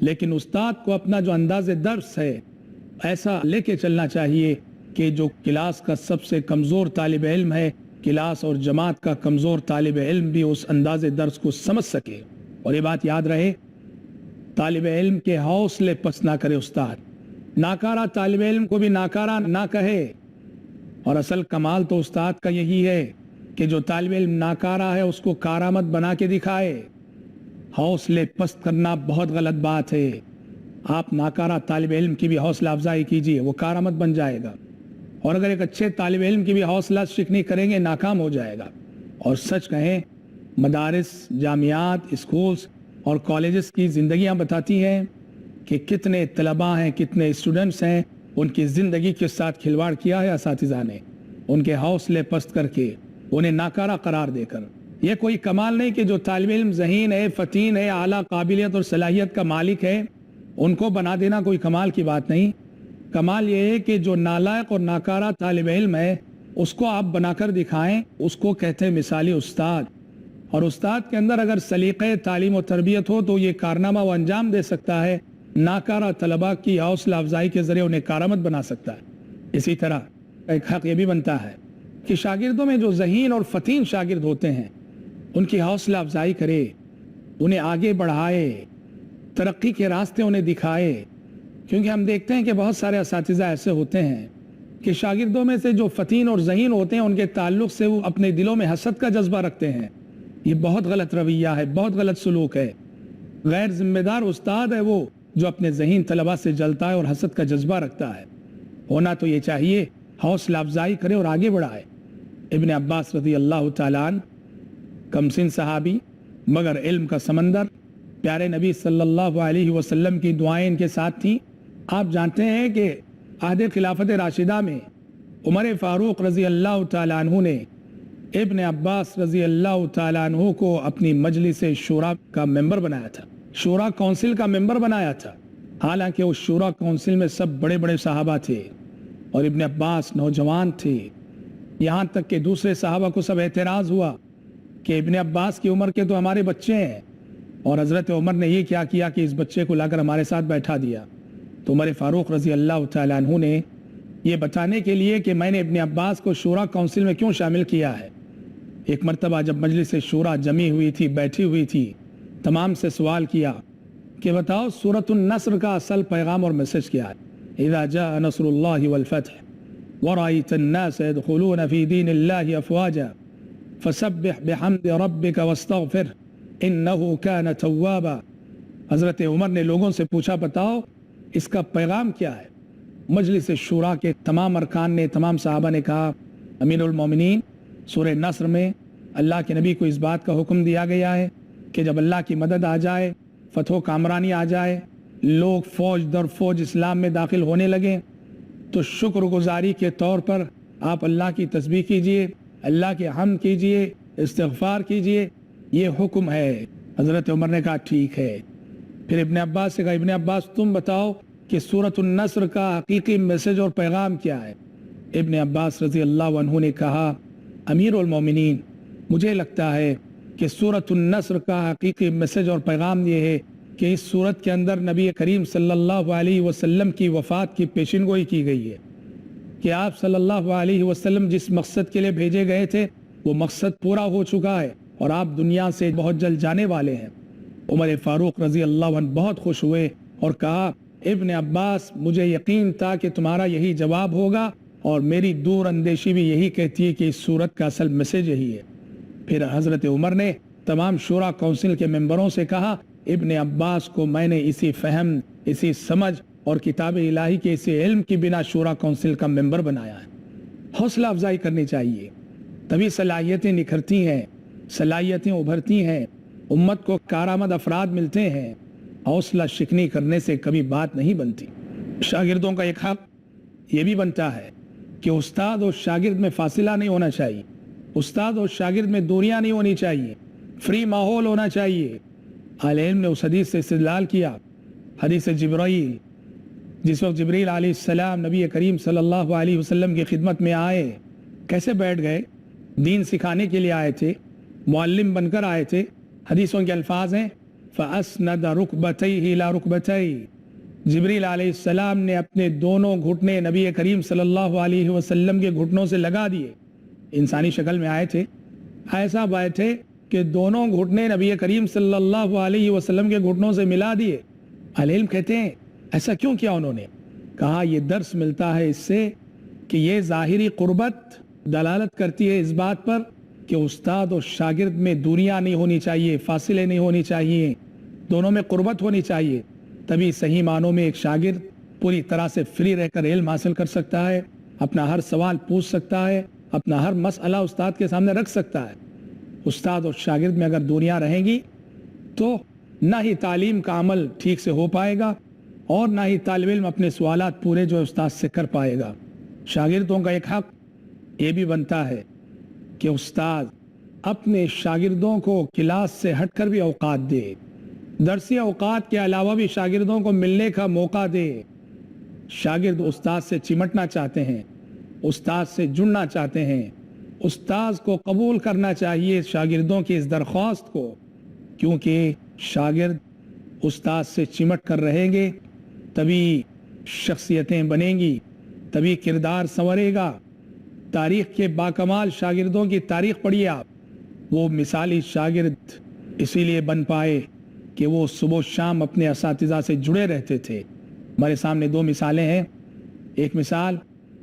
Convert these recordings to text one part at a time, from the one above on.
لیکن استاد کو اپنا جو انداز درس ہے ایسا لے کے چلنا چاہیے کہ جو کلاس کا سب سے کمزور طالب علم ہے، کلاس اور جماعت کا کمزور طالب علم بھی اس انداز درس کو سمجھ سکے۔ اور یہ بات یاد رہے، طالب علم کے حوصلے پست نہ کرے استاد، ناکارہ طالب علم کو بھی ناکارہ نہ کہے۔ اور اصل کمال تو استاد کا یہی ہے کہ جو طالب علم ناکارہ ہے اس کو کارآمد بنا کے دکھائے۔ حوصلے پست کرنا بہت غلط بات ہے۔ آپ ناکارہ طالب علم کی بھی حوصلہ افزائی کیجیے، وہ کارآمد بن جائے گا۔ اور اگر ایک اچھے طالب علم کی بھی حوصلہ شکنی کریں گے، ناکام ہو جائے گا۔ اور سچ کہیں، مدارس، جامعات، اسکولز اور کالجز کی زندگیاں بتاتی ہیں کہ کتنے طلباء ہیں، کتنے اسٹوڈنٹس ہیں، ان کی زندگی کے ساتھ کھلواڑ کیا ہے اساتذہ نے، ان کے حوصلے پست کر کے، انہیں ناکارہ قرار دے کر۔ یہ کوئی کمال نہیں کہ جو طالب علم ذہین ہے، فتین ہے، اعلیٰ قابلیت اور صلاحیت کا مالک ہے، ان کو بنا دینا کوئی کمال کی بات نہیں۔ کمال یہ ہے کہ جو نالائق اور ناکارہ طالب علم ہے اس کو آپ بنا کر دکھائیں، اس کو کہتے ہیں مثالی استاد۔ اور استاد کے اندر اگر سلیقہ تعلیم و تربیت ہو تو یہ کارنامہ وہ انجام دے سکتا ہے، ناکارہ طلباء کی حوصلہ افزائی کے ذریعے انہیں کارآمد بنا سکتا ہے۔ اسی طرح ایک حق یہ بھی بنتا ہے کہ شاگردوں میں جو ذہین اور فتین شاگرد ہوتے ہیں ان کی حوصلہ افزائی کرے، انہیں آگے بڑھائے، ترقی کے راستے انہیں دکھائے۔ کیونکہ ہم دیکھتے ہیں کہ بہت سارے اساتذہ ایسے ہوتے ہیں کہ شاگردوں میں سے جو فتین اور ذہین ہوتے ہیں ان کے تعلق سے وہ اپنے دلوں میں حسد کا جذبہ رکھتے ہیں۔ یہ بہت غلط رویہ ہے، بہت غلط سلوک ہے۔ غیر ذمہ دار استاد ہے وہ جو اپنے ذہین طلباء سے جلتا ہے اور حسد کا جذبہ رکھتا ہے۔ ہونا تو یہ چاہیے حوصلہ افزائی کرے اور آگے بڑھائے۔ ابن عباس رضی اللہ تعالیٰ عنہ کم سن صحابی مگر علم کا سمندر، پیارے نبی صلی اللہ علیہ وسلم کی دعائیں ان کے ساتھ تھیں۔ آپ جانتے ہیں کہ عہد خلافت راشدہ میں عمر فاروق رضی اللہ تعالیٰ عنہ نے ابن عباس رضی اللہ تعالیٰ عنہ کو اپنی مجلس شورا کا ممبر بنایا تھا، شورا کونسل کا ممبر بنایا تھا۔ حالانکہ اس شورا کونسل میں سب بڑے بڑے صحابہ تھے اور ابن عباس نوجوان تھے۔ یہاں تک کہ دوسرے صحابہ کو سب اعتراض ہوا کہ ابن عباس کی عمر کے تو ہمارے بچے ہیں، اور حضرت عمر نے یہ کیا کہ اس بچے کو لا کر ہمارے ساتھ بیٹھا دیا۔ تو عمر فاروق رضی اللہ تعالیٰ عنہ نے یہ بتانے کے لیے کہ میں نے ابن عباس کو شورا کونسل میں کیوں شامل کیا ہے، ایک مرتبہ جب مجلس شورا جمی ہوئی تھی، بیٹھی ہوئی تھی، تمام سے سوال کیا کہ بتاؤ سورۃ النصر کا اصل پیغام اور میسج کیا ہے؟ اذا جاء نصر اللہ والفتح ورأيت الناس يدخلون في دين الله افواجا فسبح بحمد ربك واستغفر انه كان توابا۔ حضرت عمر نے لوگوں سے پوچھا بتاؤ اس کا پیغام کیا ہے؟ مجلس شورا کے تمام ارکان نے، تمام صحابہ نے کہا امیر المومنین، سورہ نصر میں اللہ کے نبی کو اس بات کا حکم دیا گیا ہے کہ جب اللہ کی مدد آ جائے، فتح و کامرانی آ جائے، لوگ فوج در فوج اسلام میں داخل ہونے لگیں، تو شکر گزاری کے طور پر آپ اللہ کی تسبیح کیجئے، اللہ کے حمد کیجئے، استغفار کیجئے، یہ حکم ہے۔ حضرت عمر نے کہا ٹھیک ہے۔ پھر ابن عباس سے کہا ابن عباس تم بتاؤ کہ سورۃ النصر کا حقیقی میسج اور پیغام کیا ہے؟ ابن عباس رضی اللہ عنہ نے کہا امیر المومنین، مجھے لگتا ہے کہ سورۃ النصر کا حقیقی میسج اور پیغام یہ ہے کہ اس سورت کے اندر نبی کریم صلی اللہ علیہ وسلم کی وفات کی پیشن گوئی کی گئی ہے کہ آپ صلی اللہ علیہ وسلم جس مقصد کے لیے بھیجے گئے تھے وہ مقصد پورا ہو چکا ہے اور آپ دنیا سے بہت جلد جانے والے ہیں۔ عمر فاروق رضی اللہ عنہ بہت خوش ہوئے اور کہا ابن عباس، مجھے یقین تھا کہ تمہارا یہی جواب ہوگا اور میری دور اندیشی بھی یہی کہتی ہے کہ اس سورت کا اصل میسج یہی ہے۔ پھر حضرت عمر نے تمام شورا کونسل کے ممبروں سے کہا ابن عباس کو میں نے اسی فہم، اسی سمجھ اور کتاب الہی کے اسی علم کی بنا شورا کونسل کا ممبر بنایا ہے۔ حوصلہ افزائی کرنی چاہیے، تبھی صلاحیتیں نکھرتی ہیں، صلاحیتیں ابھرتی ہیں، امت کو کارآمد افراد ملتے ہیں۔ حوصلہ شکنی کرنے سے کبھی بات نہیں بنتی۔ شاگردوں کا ایک حق یہ بھی بنتا ہے کہ استاد اور شاگرد میں فاصلہ نہیں ہونا چاہیے، استاد اور شاگرد میں دوریاں نہیں ہونی چاہیے، فری ماحول ہونا چاہیے۔ اہل علم نے اس حدیث سے استدلال کیا، حدیث جبرائیل، جس وقت جبریل علیہ السلام نبی کریم صلی اللہ علیہ وسلم کی خدمت میں آئے، کیسے بیٹھ گئے؟ دین سکھانے کے لیے آئے تھے، معلم بن کر آئے تھے۔ حدیثوں کے الفاظ ہیں فَأَسْنَدَ رُكْبَتَيْهِ إِلَى رُكْبَتَيْهِ، جبریل علیہ السلام نے اپنے دونوں گھٹنے نبی کریم صلی اللہ علیہ وسلم کے گھٹنوں سے لگا دیے. انسانی شکل میں آئے تھے، ایسا بیٹھے کہ دونوں گھٹنے نبی کریم صلی اللہ علیہ وسلم کے گھٹنوں سے ملا دیے. اہل علم کہتے ہیں ایسا کیوں کیا انہوں نے؟ کہا یہ درس ملتا ہے اس سے کہ یہ ظاہری قربت دلالت کرتی ہے اس بات پر کہ استاد اور شاگرد میں دوریاں نہیں ہونی چاہیے، فاصلے نہیں ہونی چاہیے، دونوں میں قربت ہونی چاہیے. تبھی صحیح معنوں میں ایک شاگرد پوری طرح سے فری رہ کر علم حاصل کر سکتا ہے، اپنا ہر سوال پوچھ سکتا ہے، اپنا ہر مسئلہ استاد کے سامنے رکھ سکتا ہے. استاد اور شاگرد میں اگر دوریاں رہیں گی تو نہ ہی تعلیم کا عمل ٹھیک سے ہو پائے گا اور نہ ہی طالب علم اپنے سوالات پورے جو استاد سے کر پائے گا. شاگردوں کا ایک حق یہ بھی بنتا ہے کہ استاد اپنے شاگردوں کو کلاس سے ہٹ کر بھی اوقات دے، درسی اوقات کے علاوہ بھی شاگردوں کو ملنے کا موقع دے. شاگرد استاد سے چمٹنا چاہتے ہیں، استاد سے جڑنا چاہتے ہیں، استاد کو قبول کرنا چاہیے شاگردوں کی اس درخواست کو، کیونکہ شاگرد استاد سے چمٹ کر رہیں گے تبھی شخصیتیں بنیں گی، تبھی کردار سنورے گا. تاریخ کے باکمال شاگردوں کی تاریخ پڑھیے آپ، وہ مثالی شاگرد اسی لیے بن پائے کہ وہ صبح و شام اپنے اساتذہ سے جڑے رہتے تھے. ہمارے سامنے دو مثالیں ہیں. ایک مثال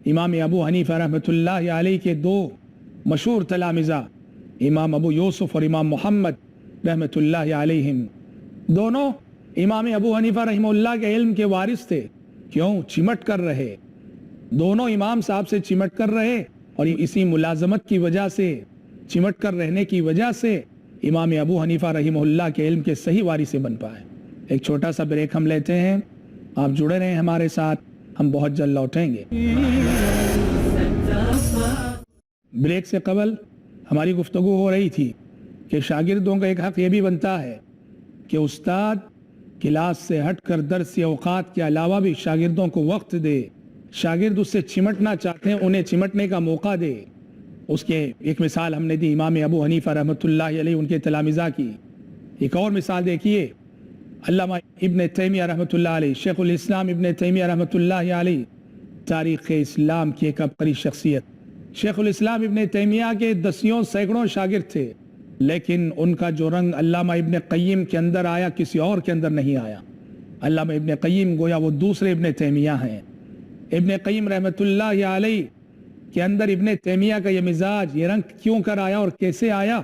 امام ابو حنیفہ رحمۃ اللہ علیہ کے دو مشہور تلامذہ امام ابو یوسف اور امام محمد رحمۃ اللہ علیہم. دونوں امام ابو حنیفہ رحمہ اللہ کے علم کے وارث تھے. کیوں؟ چمٹ کر رہے، دونوں امام صاحب سے چمٹ کر رہے، اور اسی ملازمت کی وجہ سے، چمٹ کر رہنے کی وجہ سے امام ابو حنیفہ رحمہ اللہ کے علم کے صحیح وارث بن پائے. ایک چھوٹا سا بریک ہم لیتے ہیں، آپ جڑے رہیں ہمارے ساتھ، ہم بہت جلد لوٹیں گے. بریک سے قبل ہماری گفتگو ہو رہی تھی کہ شاگردوں کا ایک حق یہ بھی بنتا ہے کہ استاد کلاس سے ہٹ کر درس اوقات کے علاوہ بھی شاگردوں کو وقت دے. شاگرد اس سے چمٹنا چاہتے ہیں، انہیں چمٹنے کا موقع دے. اس کے ایک مثال ہم نے دی امام ابو حنیفہ رحمۃ اللہ علیہ ان کے تلامذہ کی. ایک اور مثال دیکھیے، علامہ ابن تیمیہ رحمۃ اللہ علیہ، شیخ الاسلام ابن تیمیہ رحمۃ اللہ علیہ، تاریخ اسلام کی ایک عبقری شخصیت. شیخ الاسلام ابن تیمیہ کے دسیوں سینکڑوں شاگرد تھے، لیکن ان کا جو رنگ علامہ ابن قیم کے اندر آیا کسی اور کے اندر نہیں آیا. علامہ ابن قیم گویا وہ دوسرے ابن تیمیہ ہیں. ابن قیم رحمۃ اللہ علیہ کے اندر ابن تیمیہ کا یہ مزاج، یہ رنگ کیوں کر آیا اور کیسے آیا؟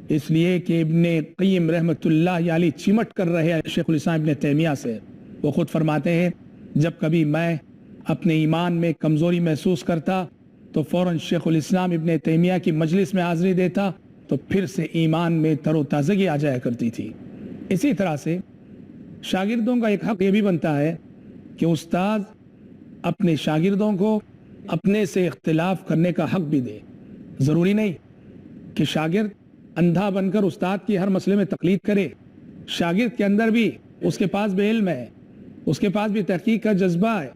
اس لیے کہ ابن قیم رحمۃ اللہ علیہ چمٹ کر رہے ہیں شیخ الاسلام ابن تیمیہ سے. وہ خود فرماتے ہیں جب کبھی میں اپنے ایمان میں کمزوری محسوس کرتا تو فوراً شیخ الاسلام ابن تیمیہ کی مجلس میں حاضری دیتا تو پھر سے ایمان میں تر و تازگی آ جایا کرتی تھی. اسی طرح سے شاگردوں کا ایک حق یہ بھی بنتا ہے کہ استاد اپنے شاگردوں کو اپنے سے اختلاف کرنے کا حق بھی دے. ضروری نہیں کہ شاگرد اندھا بن کر استاد کی ہر مسئلے میں تقلید کرے. شاگرد کے اندر بھی، اس کے پاس بھی علم ہے، اس کے پاس بھی تحقیق کا جذبہ ہے،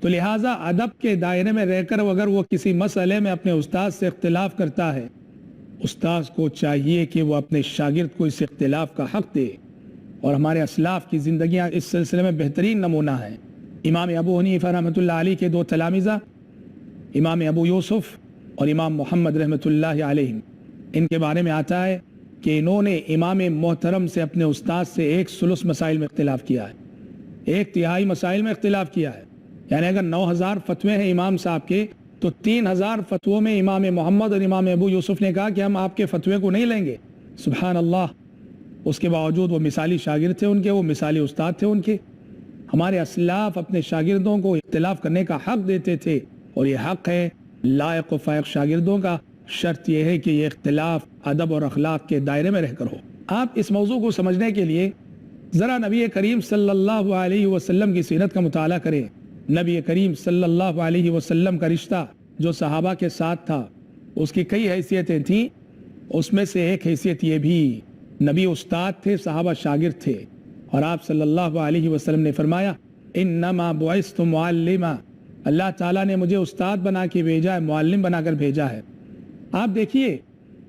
تو لہٰذا ادب کے دائرے میں رہ کر اگر وہ کسی مسئلے میں اپنے استاد سے اختلاف کرتا ہے، استاد کو چاہیے کہ وہ اپنے شاگرد کو اس اختلاف کا حق دے. اور ہمارے اسلاف کی زندگیاں اس سلسلے میں بہترین نمونہ ہیں. امام ابو حنیفہ رحمۃ اللہ علیہ کے دو تلامذہ امام ابو یوسف اور امام محمد رحمۃ اللہ علیہ، ان کے بارے میں آتا ہے کہ انہوں نے امام محترم سے اپنے استاد سے 1/3 مسائل میں اختلاف کیا ہے، 1/3 مسائل میں اختلاف کیا ہے. یعنی اگر 9000 فتوے ہیں امام صاحب کے تو 3000 فتووں میں امام محمد اور امام ابو یوسف نے کہا کہ ہم آپ کے فتوے کو نہیں لیں گے. سبحان اللہ. اس کے باوجود وہ مثالی شاگرد تھے ان کے، وہ مثالی استاد تھے ان کے. ہمارے اسلاف اپنے شاگردوں کو اختلاف کرنے کا حق دیتے تھے، اور یہ حق ہے لائق و فائق شاگردوں کا. شرط یہ ہے کہ یہ اختلاف ادب اور اخلاق کے دائرے میں رہ کر ہو. آپ اس موضوع کو سمجھنے کے لیے ذرا نبی کریم صلی اللہ علیہ وسلم کی سیرت کا مطالعہ کریں. نبی کریم صلی اللہ علیہ وسلم کا رشتہ جو صحابہ کے ساتھ تھا اس کی کئی حیثیتیں تھیں. اس میں سے ایک حیثیت یہ بھی، نبی استاد تھے، صحابہ شاگرد تھے. اور آپ صلی اللہ علیہ وسلم نے فرمایا انما بعثت معلما، اللہ تعالیٰ نے مجھے استاد بنا کے بھیجا ہے، معلم بنا کر بھیجا ہے. آپ دیکھیے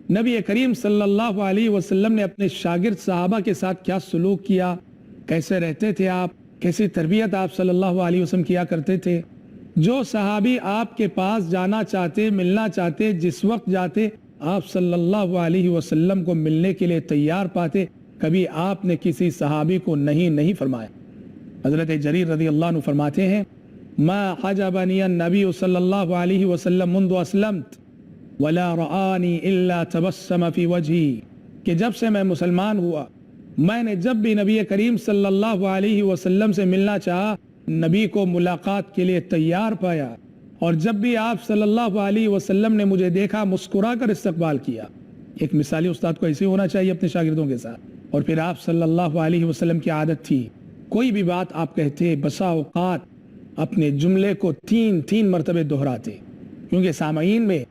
نبی کریم صلی اللہ علیہ وسلم نے اپنے شاگرد صحابہ کے ساتھ کیا سلوک کیا، کیسے رہتے تھے آپ، کیسی تربیت آپ صلی اللہ علیہ وسلم کیا کرتے تھے۔ جو صحابی آپ کے پاس جانا چاہتے، ملنا چاہتے، جس وقت جاتے آپ صلی اللہ علیہ وسلم کو ملنے کے لیے تیار پاتے، کبھی آپ نے کسی صحابی کو نہیں فرمایا۔ حضرت جریر رضی اللہ عنہ فرماتے ہیں ما حجبنی النبی صلی اللہ علیہ وسلم منذ اسلمت ولا رآنی الا تبسم فی وجہی، کہ جب سے میں مسلمان ہوا میں نے جب بھی نبی کریم صلی اللہ علیہ وسلم سے ملنا چاہا نبی کو ملاقات کے لیے تیار پایا، اور جب بھی آپ صلی اللہ علیہ وسلم نے مجھے دیکھا مسکرا کر استقبال کیا۔ ایک مثالی استاد کو ایسے ہونا چاہیے اپنے شاگردوں کے ساتھ۔ اور پھر آپ صلی اللہ علیہ وسلم کی عادت تھی کوئی بھی بات آپ کہتے بسا اوقات اپنے جملے کو تین مرتبہ دہراتے، کیونکہ سامعین میں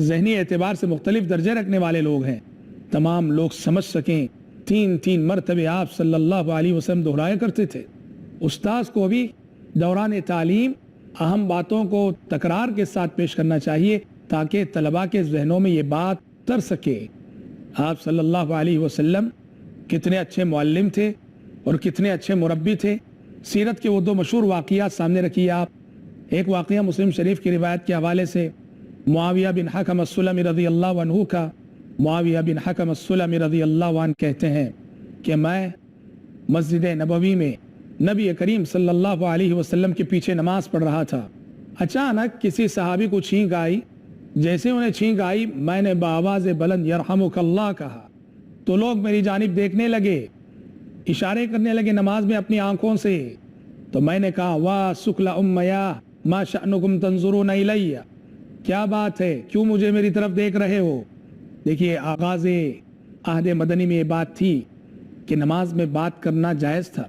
ذہنی اعتبار سے مختلف درجے رکھنے والے لوگ ہیں، تمام لوگ سمجھ سکیں تین مرتبہ آپ صلی اللہ علیہ وسلم دہرایا کرتے تھے۔ استاذ کو بھی دوران تعلیم اہم باتوں کو تکرار کے ساتھ پیش کرنا چاہیے تاکہ طلباء کے ذہنوں میں یہ بات اتر سکے۔ آپ صلی اللہ علیہ وسلم کتنے اچھے معلم تھے اور کتنے اچھے مربی تھے۔ سیرت کے وہ دو مشہور واقعات سامنے رکھیے آپ۔ ایک واقعہ مسلم شریف کی روایت کے حوالے سے معاویہ بن حکم السلمی رضی اللہ عنہ کا۔ معاویہ بن حکم السلمی رضی اللہ عنہ کہتے ہیں کہ میں مسجد نبوی میں نبی کریم صلی اللہ علیہ وسلم کے پیچھے نماز پڑھ رہا تھا۔ اچانک کسی صحابی کو چھینک آئی، جیسے انہیں چھینک آئی میں نے بآواز بلند یرحمک اللہ کہا تو لوگ میری جانب دیکھنے لگے، اشارے کرنے لگے نماز میں اپنی آنکھوں سے۔ تو میں نے کہا واہ سکل امیا ما شأنکم تنظرون الیہ، کیا بات ہے، کیوں مجھے میری طرف دیکھ رہے ہو؟ دیکھیے آغاز عہد مدنی میں یہ بات تھی کہ نماز میں بات کرنا جائز تھا،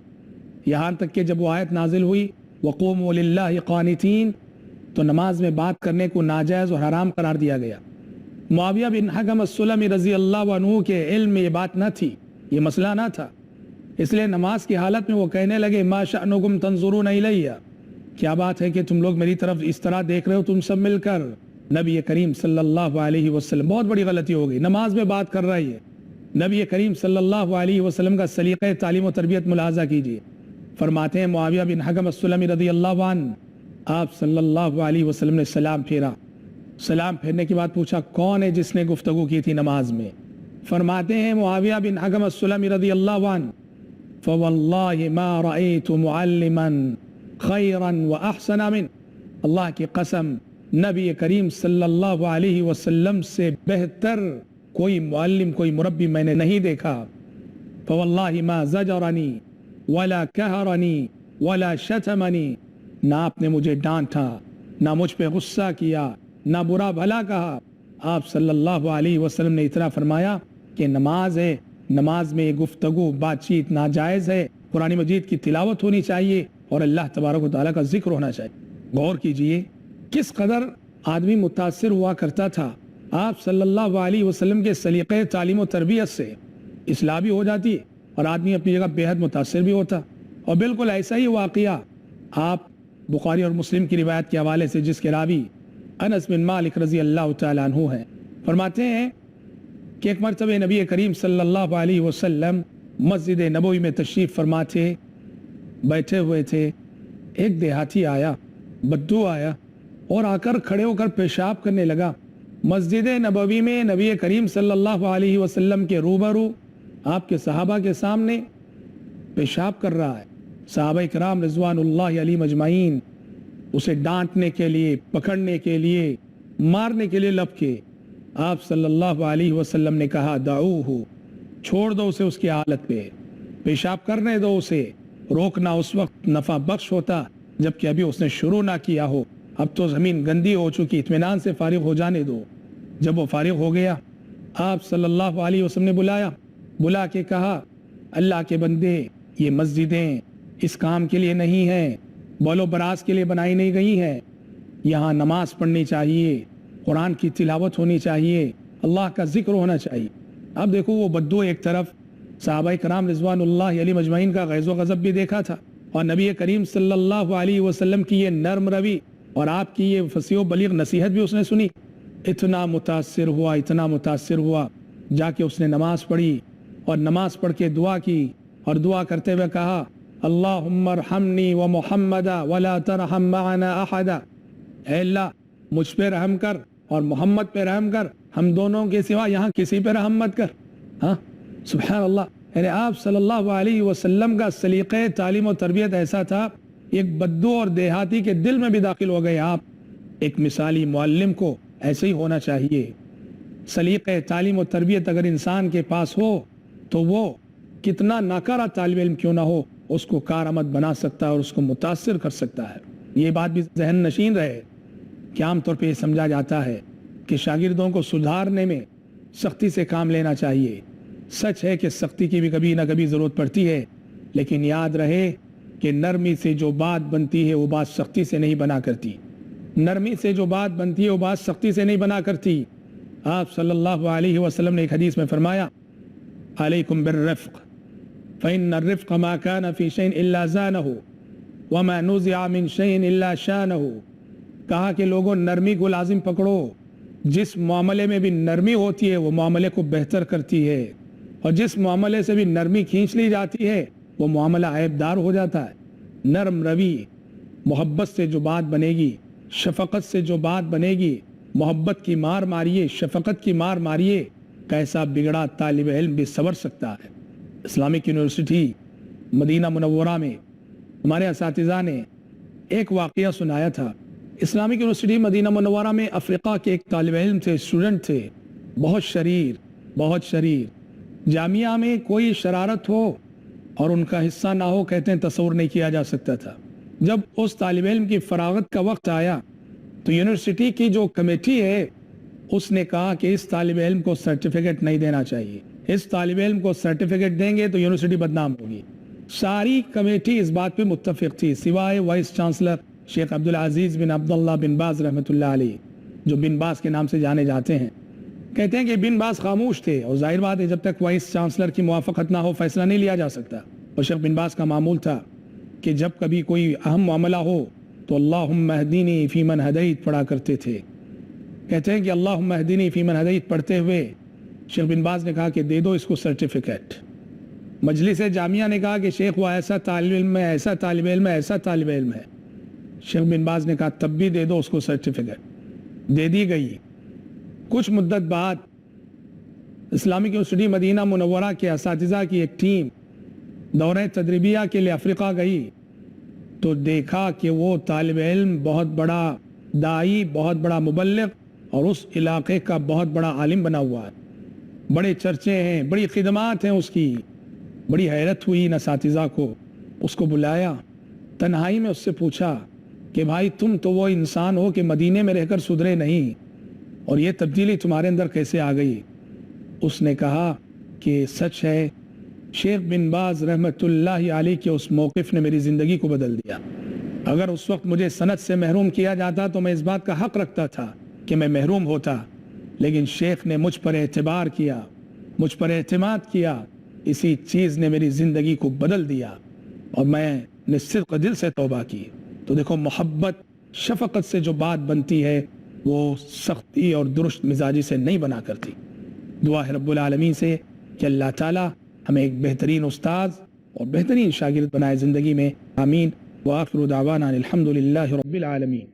یہاں تک کہ جب وہ آیت نازل ہوئی وقوموا للہ قانتین تو نماز میں بات کرنے کو ناجائز اور حرام قرار دیا گیا۔ معاویہ بن حکم السلمی رضی اللہ عنہ کے علم میں یہ بات نہ تھی، یہ مسئلہ نہ تھا، اس لیے نماز کی حالت میں وہ کہنے لگے ما شأنکم تنظرون الیہ، کیا بات ہے کہ تم لوگ میری طرف اس طرح دیکھ رہے ہو تم سب مل کر؟ نبی کریم صلی اللہ علیہ وسلم، بہت بڑی غلطی ہو گئی، نماز میں بات کر رہی ہے۔ نبی کریم صلی اللہ علیہ وسلم کا سلیقہ تعلیم و تربیت ملاحظہ کیجیے۔ فرماتے ہیں معاویہ بن حکم السلمی رضی اللہ عنہ آپ صلی اللہ علیہ وسلم نے سلام پھیرا، سلام پھیرنے کے بعد پوچھا کون ہے جس نے گفتگو کی تھی نماز میں؟ فرماتے ہیں معاویہ بن حکم السلمی رضی اللہ عنہ فواللہ ما رأیت معلما خیرا واحسن من، اللہ کی قسم نبی کریم صلی اللہ علیہ وسلم سے بہتر کوئی معلم کوئی مربی میں نے نہیں دیکھا۔ فواللہ ما زجرنی ولا کہرنی ولا شتمنی، نہ آپ نے مجھے ڈانٹا، نہ مجھ پہ غصہ کیا، نہ برا بھلا کہا۔ آپ صلی اللہ علیہ وسلم نے اتنا فرمایا کہ نماز ہے، نماز میں گفتگو بات چیت ناجائز ہے، قرآن مجید کی تلاوت ہونی چاہیے اور اللہ تبارک و تعالیٰ کا ذکر ہونا چاہیے۔ غور کیجئے کس قدر آدمی متاثر ہوا کرتا تھا آپ صلی اللہ علیہ وسلم کے سلیقے تعلیم و تربیت سے، اصلاح بھی ہو جاتی اور آدمی اپنی جگہ بے حد متاثر بھی ہوتا۔ اور بالکل ایسا ہی واقعہ آپ بخاری اور مسلم کی روایت کے حوالے سے جس کے راوی انس بن مالک رضی اللہ تعالیٰ عنہ ہیں، فرماتے ہیں کہ ایک مرتبہ نبی کریم صلی اللہ علیہ وسلم مسجد نبوی میں تشریف فرما تھے، بیٹھے ہوئے تھے، ایک دیہاتی آیا، بدو آیا اور آ کر کھڑے ہو کر پیشاب کرنے لگا۔ مسجد نبوی میں نبی کریم صلی اللہ علیہ وسلم کے روبرو آپ کے صحابہ کے سامنے پیشاب کر رہا ہے۔ صحابہ کرام رضوان اللہ علیہ مجمعین اسے ڈانٹنے کے لیے، پکڑنے کے لیے، مارنے کے لیے لپکے۔ آپ صلی اللہ علیہ وسلم نے کہا دعوہ، چھوڑ دو اسے اس کی حالت پہ، پیشاب کرنے دو اسے۔ روکنا اس وقت نفع بخش ہوتا جبکہ ابھی اس نے شروع نہ کیا ہو، اب تو زمین گندی ہو چکی، اطمینان سے فارغ ہو جانے دو۔ جب وہ فارغ ہو گیا آپ صلی اللہ علیہ وسلم نے بلا کے کہا اللہ کے بندے، یہ مسجدیں اس کام کے لیے نہیں ہیں، بول و براز کے لیے بنائی نہیں گئی ہیں، یہاں نماز پڑھنی چاہیے، قرآن کی تلاوت ہونی چاہیے، اللہ کا ذکر ہونا چاہیے۔ اب دیکھو وہ بدو ایک طرف صحابہ کرام رضوان اللہ علیہ مجمعین کا غیظ و غضب بھی دیکھا تھا، اور نبی کریم صلی اللہ علیہ وسلم کی یہ نرم روی اور آپ کی یہ فصیح و بلیغ نصیحت بھی اس نے سنی۔ اتنا متاثر ہوا جا کے اس نے نماز پڑھی اور نماز پڑھ کے دعا کی اور دعا کرتے ہوئے کہا اللہم ارحمنی و محمدا ولا ترحم معنا احدا، اے اللہ مجھ پہ رحم کر اور محمد پہ رحم کر، ہم دونوں کے سوا یہاں کسی پہ رحم مت کر۔ ہاں سبحان اللہ، یعنی آپ صلی اللہ علیہ وسلم کا سلیقہ تعلیم و تربیت ایسا تھا، ایک بدو اور دیہاتی کے دل میں بھی داخل ہو گئے آپ۔ ایک مثالی معلم کو ایسے ہی ہونا چاہیے۔ سلیقہ تعلیم و تربیت اگر انسان کے پاس ہو تو وہ کتنا ناکارہ طالب علم کیوں نہ ہو اس کو کارآمد بنا سکتا ہے اور اس کو متاثر کر سکتا ہے۔ یہ بات بھی ذہن نشین رہے کہ عام طور پہ یہ سمجھا جاتا ہے کہ شاگردوں کو سدھارنے میں سختی سے کام لینا چاہیے۔ سچ ہے کہ سختی کی بھی کبھی نہ کبھی ضرورت پڑتی ہے، لیکن یاد رہے کہ نرمی سے جو بات بنتی ہے وہ بات سختی سے نہیں بنا کرتی۔ نرمی سے جو بات بنتی ہے وہ بات سختی سے نہیں بنا کرتی۔ آپ صلی اللہ علیہ وسلم نے ایک حدیث میں فرمایا علیکم بالرفق فإن الرفق ما كان في شيء إلا زانه وما نزع من شيء إلا شانه، کہا کہ لوگوں نرمی کو لازم پکڑو، جس معاملے میں بھی نرمی ہوتی ہے وہ معاملے کو بہتر کرتی ہے، اور جس معاملے سے بھی نرمی کھینچ لی جاتی ہے وہ معاملہ عیبدار ہو جاتا ہے۔ نرم روی، محبت سے جو بات بنے گی، شفقت سے جو بات بنے گی، محبت کی مار ماریے، شفقت کی مار ماریے، کیسا بگڑا طالب علم بھی سنور سکتا ہے۔ اسلامک یونیورسٹی مدینہ منورہ میں ہمارے اساتذہ نے ایک واقعہ سنایا تھا۔ اسلامک یونیورسٹی مدینہ منورہ میں افریقہ کے ایک طالب علم تھے، اسٹوڈنٹ تھے، بہت شریر۔ جامعہ میں کوئی شرارت ہو اور ان کا حصہ نہ ہو کہتے ہیں تصور نہیں کیا جا سکتا تھا۔ جب اس طالب علم کی فراغت کا وقت آیا تو یونیورسٹی کی جو کمیٹی ہے اس نے کہا کہ اس طالب علم کو سرٹیفکیٹ نہیں دینا چاہیے، اس طالب علم کو سرٹیفکیٹ دیں گے تو یونیورسٹی بدنام ہوگی۔ ساری کمیٹی اس بات پہ متفق تھی سوائے وائس چانسلر شیخ عبد العزیز بن عبداللہ بن باز رحمۃ اللہ علیہ، جو بن باز کے نام سے جانے جاتے ہیں۔ کہتے ہیں کہ بن باز خاموش تھے، اور ظاہر بات ہے جب تک وائس چانسلر کی موافقت نہ ہو فیصلہ نہیں لیا جا سکتا۔ اور شیخ بن باز کا معمول تھا کہ جب کبھی کوئی اہم معاملہ ہو تو اللہم اہدینی فی من ہدیت پڑھا کرتے تھے۔ کہتے ہیں کہ اللہم اہدینی فی من ہدیت پڑھتے ہوئے شیخ بن باز نے کہا کہ دے دو اس کو سرٹیفکیٹ۔ مجلس جامعہ نے کہا کہ شیخ وہ ایسا طالب علم ہے، ایسا طالب علم ہے، ایسا طالب علم ہے۔ شیخ بن باز نے کہا تب بھی دے دو اس کو سرٹیفکیٹ۔ دے دی گئی۔ کچھ مدت بعد اسلامک یونیورسٹی مدینہ منورہ کے اساتذہ کی ایک ٹیم دورہ تدریبیہ کے لیے افریقہ گئی تو دیکھا کہ وہ طالب علم بہت بڑا داعی، بہت بڑا مبلغ اور اس علاقے کا بہت بڑا عالم بنا ہوا ہے، بڑے چرچے ہیں، بڑی خدمات ہیں اس کی۔ بڑی حیرت ہوئی ان اساتذہ کو، اس کو بلایا، تنہائی میں اس سے پوچھا کہ بھائی تم تو وہ انسان ہو کہ مدینے میں رہ کر سدھرے نہیں، اور یہ تبدیلی تمہارے اندر کیسے آ گئی؟ اس نے کہا کہ سچ ہے، شیخ بن باز رحمۃ اللہ علیہ کے اس موقف نے میری زندگی کو بدل دیا۔ اگر اس وقت مجھے سند سے محروم کیا جاتا تو میں اس بات کا حق رکھتا تھا کہ میں محروم ہوتا، لیکن شیخ نے مجھ پر اعتبار کیا، مجھ پر اعتماد کیا، اسی چیز نے میری زندگی کو بدل دیا، اور میں نے صدق دل سے توبہ کی۔ تو دیکھو محبت، شفقت سے جو بات بنتی ہے وہ سختی اور درست مزاجی سے نہیں بنا کرتی۔ دعا ہے رب العالمین سے کہ اللہ تعالی ہمیں ایک بہترین استاد اور بہترین شاگرد بنائے زندگی میں، آمین۔ وآخر دعوانا الحمد للہ رب العالمین۔